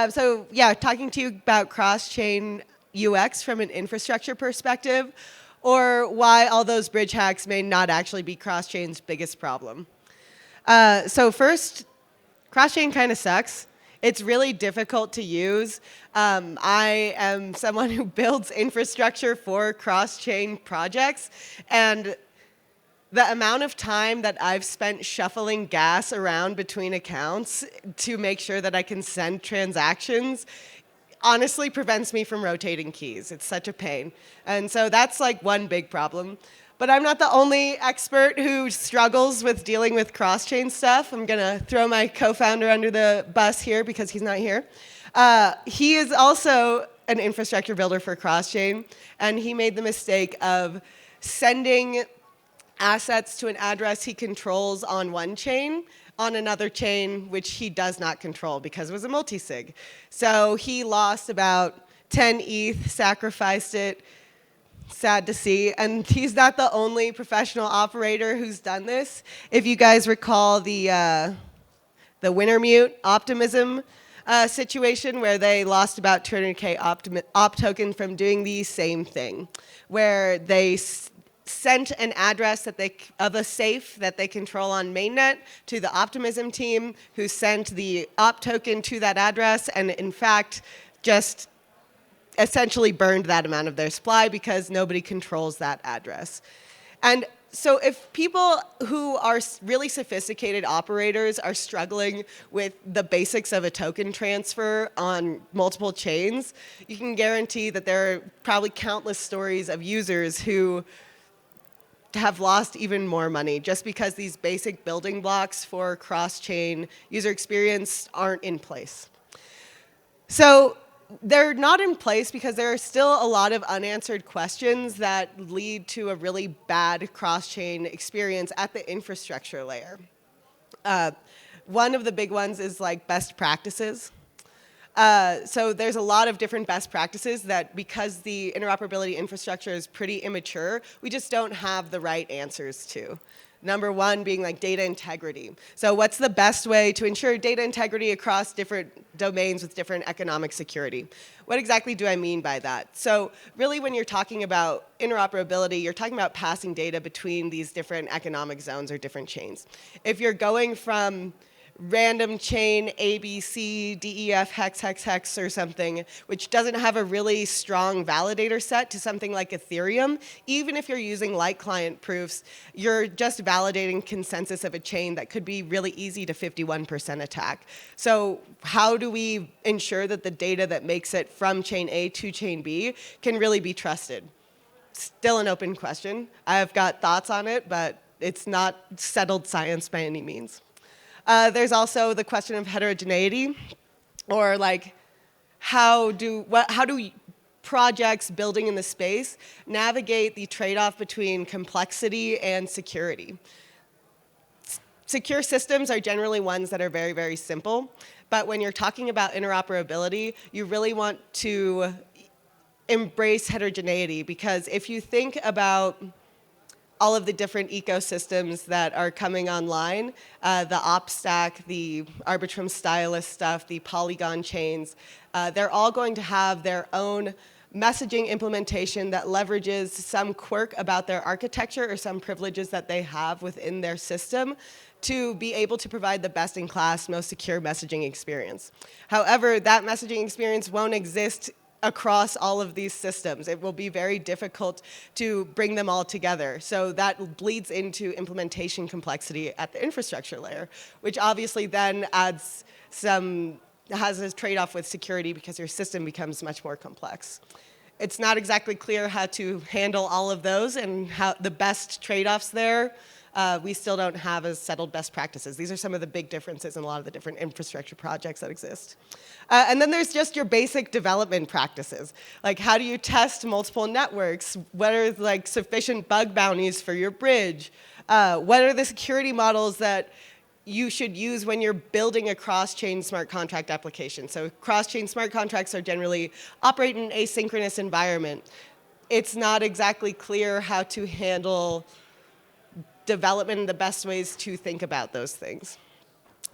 So yeah, talking to you about cross-chain UX from an infrastructure perspective, or why all those bridge hacks may not actually be cross-chain's biggest problem. So first, cross-chain kind of sucks. It's really difficult to use. I am someone who builds infrastructure for cross-chain projects, and the amount of time that I've spent shuffling gas around between accounts to make sure that I can send transactions honestly prevents me from rotating keys. It's such a pain. And so that's like one big problem. But I'm not the only expert who struggles with dealing with cross-chain stuff. I'm going to throw my co-founder under the bus here because he's not here. He is also an infrastructure builder for cross-chain, and he made the mistake of sending assets to an address he controls on one chain on another chain which he does not control because it was a multi-sig. So he lost about 10 ETH, sacrificed it, sad to see. And he's not the only professional operator who's done this. If you guys recall the Wintermute optimism situation where they lost about 200K op token from doing the same thing, where they sent an address of a safe that they control on mainnet to the Optimism team, who sent the op token to that address, and in fact, just essentially burned that amount of their supply because nobody controls that address. And so if people who are really sophisticated operators are struggling with the basics of a token transfer on multiple chains, you can guarantee that there are probably countless stories of users who have lost even more money just because these basic building blocks for cross-chain user experience aren't in place. So they're not in place because there are still a lot of unanswered questions that lead to a really bad cross-chain experience at the infrastructure layer. One of the big ones is like best practices. So there's a lot of different best practices that, because the interoperability infrastructure is pretty immature, we just don't have the right answers to. Number one being like data integrity. So what's the best way to ensure data integrity across different domains with different economic security? What exactly do I mean by that? So really when you're talking about interoperability, you're talking about passing data between these different economic zones or different chains. If you're going from random chain ABC, DEF, hex, hex, hex, or something, which doesn't have a really strong validator set to something like Ethereum, even if you're using light client proofs, you're just validating consensus of a chain that could be really easy to 51% attack. So how do we ensure that the data that makes it from chain A to chain B can really be trusted? Still an open question. I've got thoughts on it, but it's not settled science by any means. There's also the question of heterogeneity, or like how do projects building in the space navigate the trade-off between complexity and security. Secure systems are generally ones that are very, very simple, but when you're talking about interoperability, you really want to embrace heterogeneity, because if you think about all of the different ecosystems that are coming online, the op stack, the Arbitrum stylus stuff, the Polygon chains, they're all going to have their own messaging implementation that leverages some quirk about their architecture or some privileges that they have within their system to be able to provide the best-in-class, most secure messaging experience. However, that messaging experience won't exist across all of these systems. It will be very difficult to bring them all together. So that bleeds into implementation complexity at the infrastructure layer, which obviously then has a trade-off with security because your system becomes much more complex. It's not exactly clear how to handle all of those and how the best trade-offs there. We still don't have as settled best practices. These are some of the big differences in a lot of the different infrastructure projects that exist. And then there's just your basic development practices. Like, how do you test multiple networks? What are like sufficient bug bounties for your bridge? What are the security models that you should use when you're building a cross-chain smart contract application? So cross-chain smart contracts are generally operate in an asynchronous environment. It's not exactly clear how to handle development and the best ways to think about those things.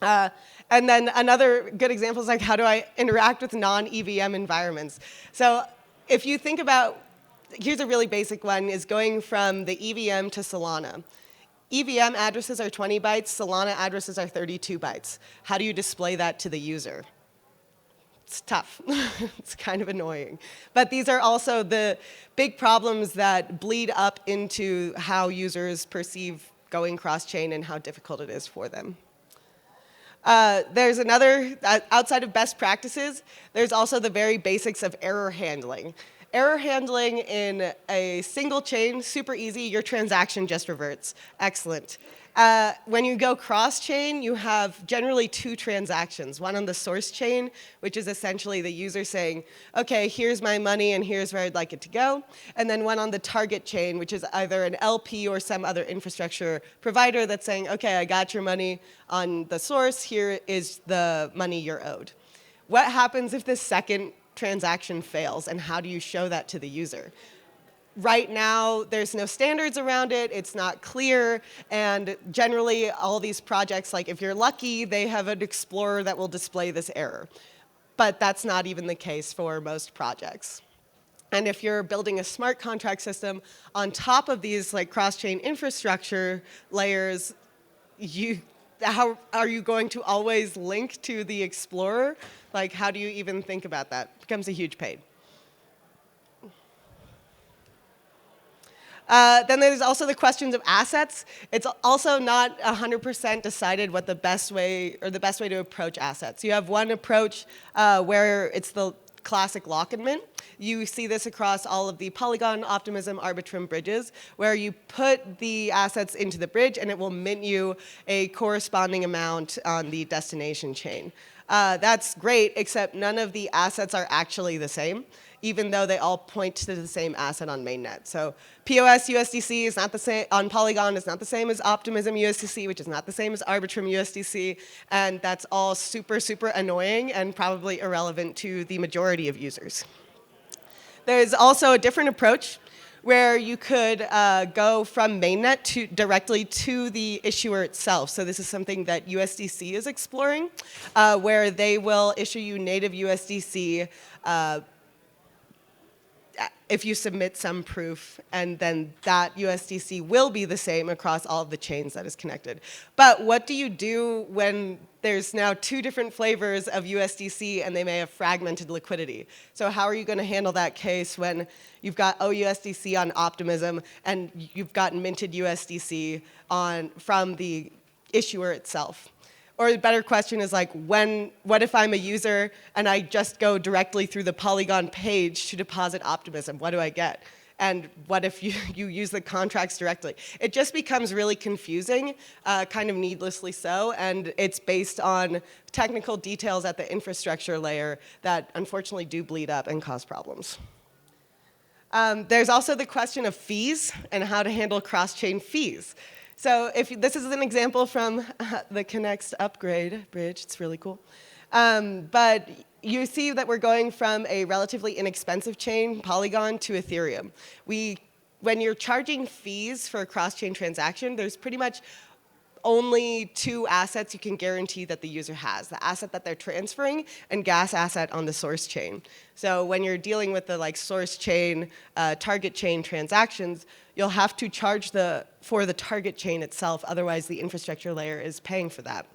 And then another good example is like, how do I interact with non-EVM environments? So if you think about, here's a really basic one, is going from the EVM to Solana. EVM addresses are 20 bytes, Solana addresses are 32 bytes. How do you display that to the user? It's tough. It's kind of annoying. But these are also the big problems that bleed up into how users perceive going cross-chain and how difficult it is for them. There's another, outside of best practices, there's also the very basics of error handling. Error handling in a single chain, super easy, your transaction just reverts. Excellent. When you go cross-chain, you have generally two transactions. One on the source chain, which is essentially the user saying, okay, here's my money and here's where I'd like it to go. And then one on the target chain, which is either an LP or some other infrastructure provider that's saying, okay, I got your money on the source, here is the money you're owed. What happens if the second transaction fails, and how do you show that to the user? Right now, there's no standards around it, it's not clear, and generally all these projects, like if you're lucky, they have an explorer that will display this error. But that's not even the case for most projects. And if you're building a smart contract system on top of these like cross-chain infrastructure layers, how are you going to always link to the explorer? Like, how do you even think about that? It becomes a huge pain. Then there's also the questions of assets. It's also not 100% decided what the best way to approach assets. You have one approach where it's the classic lock and mint. You see this across all of the Polygon, Optimism, Arbitrum bridges, where you put the assets into the bridge and it will mint you a corresponding amount on the destination chain. That's great, except none of the assets are actually the same, even though they all point to the same asset on mainnet. So POS USDC is not the same on Polygon, is not the same as Optimism USDC, which is not the same as Arbitrum USDC, and that's all super, super annoying and probably irrelevant to the majority of users. There's also a different approach where you could go from mainnet directly to the issuer itself. So this is something that USDC is exploring, where they will issue you native USDC if you submit some proof, and then that USDC will be the same across all of the chains that is connected. But what do you do when there's now two different flavors of USDC and they may have fragmented liquidity? So how are you going to handle that case when you've got OUSDC on Optimism and you've got minted USDC from the issuer itself? Or a better question is like, what if I'm a user and I just go directly through the Polygon page to deposit Optimism? What do I get? And what if you use the contracts directly? It just becomes really confusing, kind of needlessly so, and it's based on technical details at the infrastructure layer that unfortunately do bleed up and cause problems. There's also the question of fees and how to handle cross-chain fees. So this is an example from the Connext upgrade bridge. It's really cool. But you see that we're going from a relatively inexpensive chain, Polygon, to Ethereum. When you're charging fees for a cross-chain transaction, there's pretty much only two assets you can guarantee that the user has: the asset that they're transferring and gas asset on the source chain. So when you're dealing with the source chain, target chain transactions, you'll have to charge for the target chain itself, otherwise the infrastructure layer is paying for that.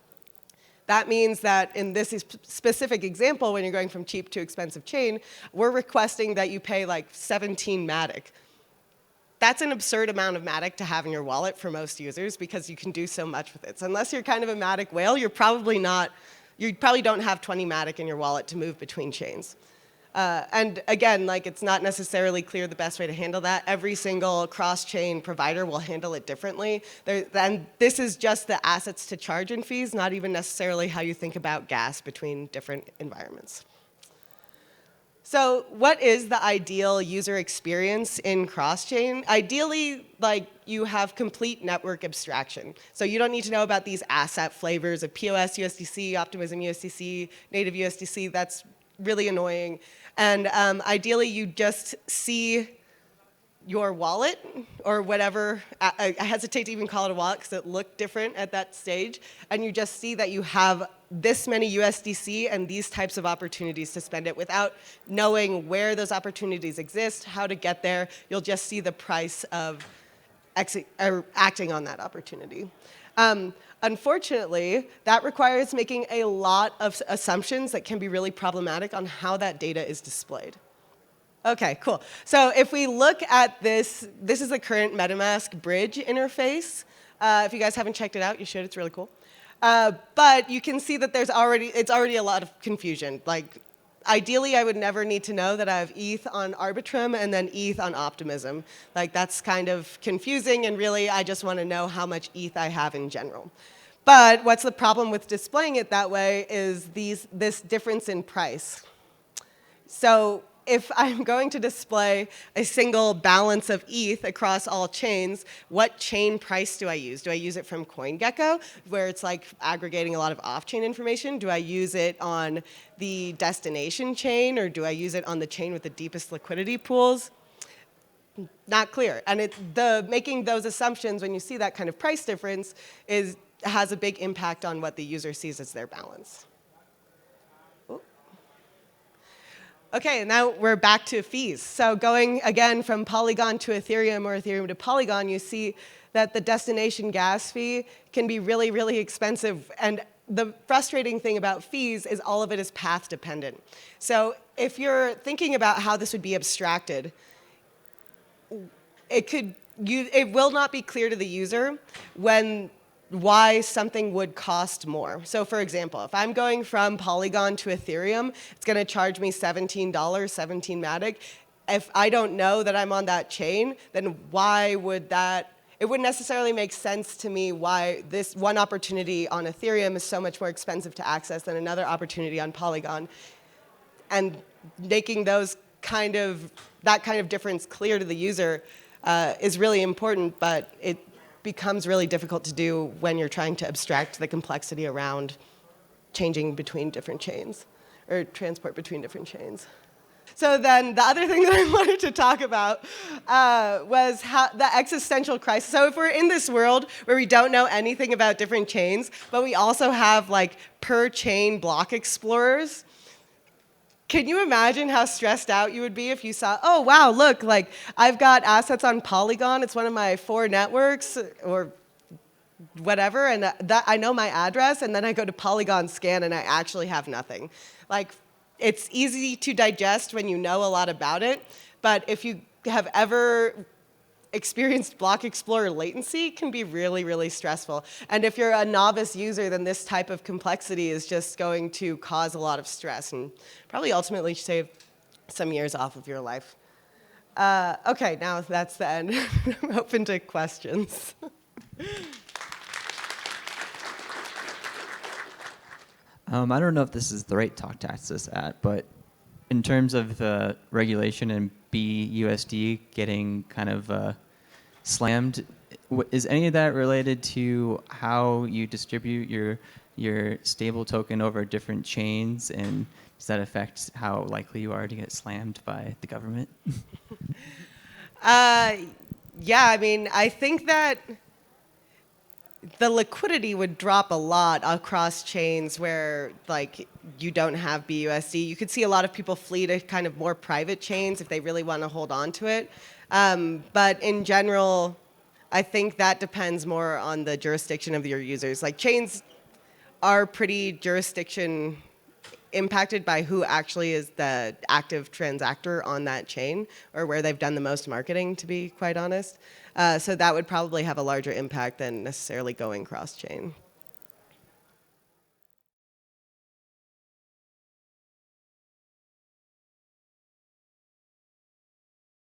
That means that in this specific example, when you're going from cheap to expensive chain, we're requesting that you pay like 17 Matic. That's an absurd amount of Matic to have in your wallet for most users because you can do so much with it. So unless you're kind of a Matic whale, you probably don't have 20 Matic in your wallet to move between chains. And again, it's not necessarily clear the best way to handle that. Every single cross-chain provider will handle it differently. And this is just the assets to charge in fees, not even necessarily how you think about gas between different environments. So what is the ideal user experience in cross-chain? Ideally, you have complete network abstraction. So you don't need to know about these asset flavors of POS USDC, Optimism USDC, native USDC. That's really annoying. And ideally, you just see your wallet or whatever. I hesitate to even call it a wallet because it looked different at that stage. And you just see that you have this many USDC and these types of opportunities to spend it without knowing where those opportunities exist, how to get there. You'll just see the price of acting on that opportunity. Unfortunately, that requires making a lot of assumptions that can be really problematic on how that data is displayed. Okay, cool. So if we look at this, this is the current MetaMask bridge interface. If you guys haven't checked it out, you should. It's really cool. But you can see that it's already a lot of confusion. Like, ideally, I would never need to know that I have ETH on Arbitrum and then ETH on Optimism. Like, that's kind of confusing, and really, I just want to know how much ETH I have in general. But what's the problem with displaying it that way is this difference in price. So if I'm going to display a single balance of ETH across all chains, what chain price do I use? Do I use it from CoinGecko, where it's like aggregating a lot of off-chain information? Do I use it on the destination chain, or do I use it on the chain with the deepest liquidity pools? Not clear. And making those assumptions when you see that kind of price difference has a big impact on what the user sees as their balance. Okay, now we're back to fees. So going, again, from Polygon to Ethereum or Ethereum to Polygon, you see that the destination gas fee can be really, really expensive. And the frustrating thing about fees is all of it is path dependent. So if you're thinking about how this would be abstracted, it will not be clear to the user why something would cost more. So for example, if I'm going from Polygon to Ethereum, it's going to charge me $17, 17 Matic. If I don't know that I'm on that chain, then why would that? It wouldn't necessarily make sense to me why this one opportunity on Ethereum is so much more expensive to access than another opportunity on Polygon. And making that kind of difference clear to the user is really important, but it becomes really difficult to do when you're trying to abstract the complexity around changing between different chains or transport between different chains. So then the other thing that I wanted to talk about was the existential crisis. So if we're in this world where we don't know anything about different chains, but we also have like per chain block explorers, can you imagine how stressed out you would be if you saw, oh, wow, look, like I've got assets on Polygon. It's one of my 4 networks or whatever, and I know my address, and then I go to Polygon scan, and I actually have nothing. Like, it's easy to digest when you know a lot about it, but if you have ever experienced block explorer latency, it can be really, really stressful. And if you're a novice user, then this type of complexity is just going to cause a lot of stress and probably ultimately save some years off of your life. Okay, now that's the end. I'm open to questions. I don't know if this is the right talk to ask this at, but in terms of regulation and BUSD getting kind of slammed, is any of that related to how you distribute your stable token over different chains, and does that affect how likely you are to get slammed by the government? Yeah, I mean, I think that the liquidity would drop a lot across chains where like you don't have BUSD. You could see a lot of people flee to kind of more private chains if they really want to hold on to it. But in general, I think that depends more on the jurisdiction of your users. Like chains are pretty jurisdiction impacted by who actually is the active transactor on that chain or where they've done the most marketing, to be quite honest. So that would probably have a larger impact than necessarily going cross-chain.